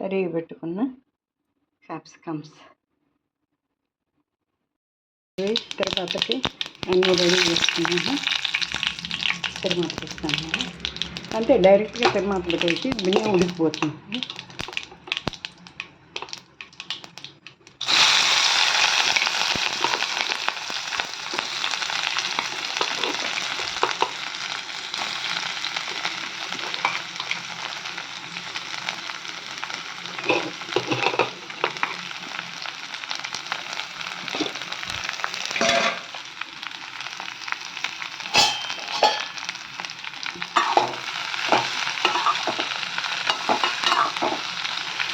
తరిగి పెట్టుకున్న క్యాప్సికమ్స్ తర్వాతకి అన్నీ రెడీ చేసుకున్నాను. తిరుమాత వేస్తాను. అంతే డైరెక్ట్గా తిరుమాతలు పెట్టి బియ్యం ఉడికిపోతుంది.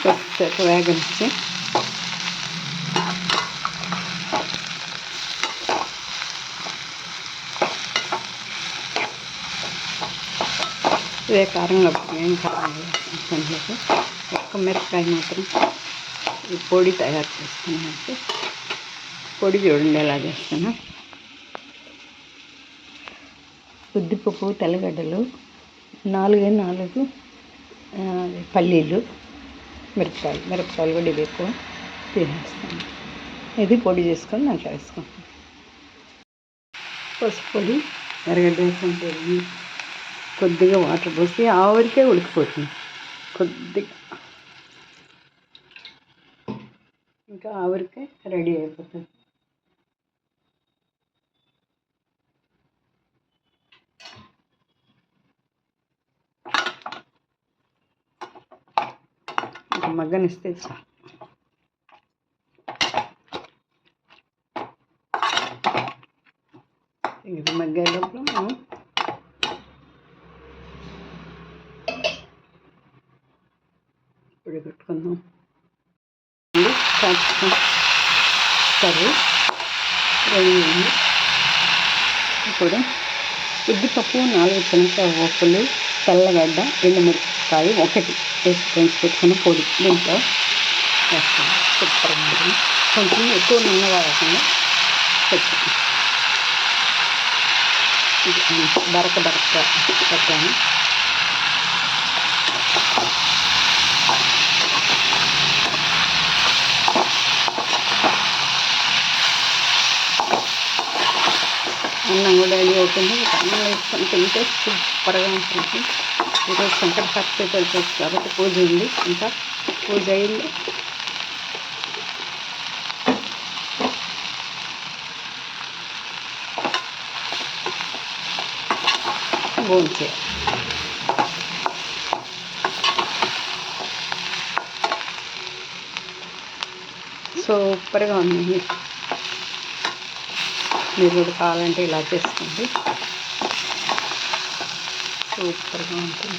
కొద్దిసేపు వేగనిచ్చి ఇదే కారంగా ఏం కారం లేదు. ఒక్క మిరపకాయ మాత్రం ఈ పొడి తయారు చేసుకున్నామంటే పొడి చూడండి ఎలా చేస్తాను. ఉద్దిపప్పు, తెల్లగడ్డలు, 4 పల్లీలు, మిరపకాయలు కూడా ఇది ఎక్కువ తినేస్తాను. ఇది పొడి చేసుకొని దాంట్లో వేసుకుంటాను. పసుపు పొడి, ఎర్రగడ్డ వేసుకుంటే కొద్దిగా వాటర్ పోసి ఆవిరికే ఉడికిపోతుంది. కొద్దిగా ఇంకా ఆవిరికే రెడీ అయిపోతుంది. ఇంకా మగ్గనిస్తే చాలు. ఇది మగ్గేటప్పుడు మనం పొడి పెట్టుకుందాం. క్యాప్సికమ్ కర్రీ రెడీ అయింది. ఇప్పుడు ఉద్దిపప్పు, 4 శనగకాయ పప్పులు, తెల్లగడ్డ, ఎండుమిరపకాయ ఒకటి వేసి పెంచి పెట్టుకున్న పొడి దీంట్లో వేస్తాను. సూపర్గా ఉంటుంది. కొంచెం ఎక్కువ నూనె వాడకుండా పెట్టుకుంటాం. బరక పెట్టాను. అన్నం కూడా రెడీ అవుతుంది. అన్నం వేసుకొని తింటే సూపర్గా ఉంటుంది. ఈరోజు సంకటహార చతుర్థి కాబట్టి పూజ ఉంది. ఇంకా పూజ అయింది. భోంచేయాలి. సూపర్గా ఉంది. మీరు కూడా కావాలంటే ఇలా చేసుకోండి. సూపర్గా ఉంటుంది.